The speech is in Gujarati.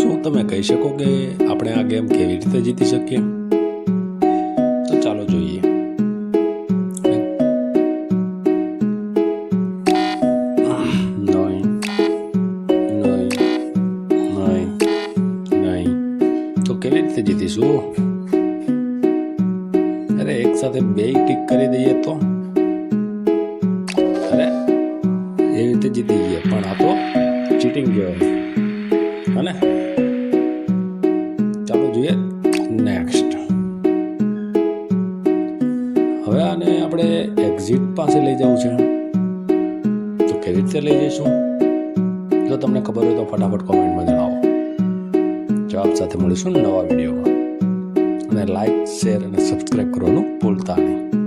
શું તમે કહી શકો કે આપણે આ ગેમ કેવી રીતે જીતી શકીએ? તો ચાલો જોઈએ. તો કેવી રીતે જીતીશું? અરે એક સાથે બે ટીક કરી દઈએ તો અરે એવી રીતે જીતી જઈએ, પણ આ તો ચીટિંગ કહેવાય. અને ચાલો જોઈએ નેક્સ્ટ. હવે આને આપણે એક્ઝિટ પાસે લઈ જવું છે. તો કેવી રીતે લઈ જઈશું? જો તમને ખબર હોય તો ફટાફટ કોમેન્ટમાં જણાવો. જવાબ સાથે મળીશું નવા વિડીયોમાં. અને લાઈક, શેર અને સબસ્ક્રાઈબ કરવાનું ભૂલતા નહીં.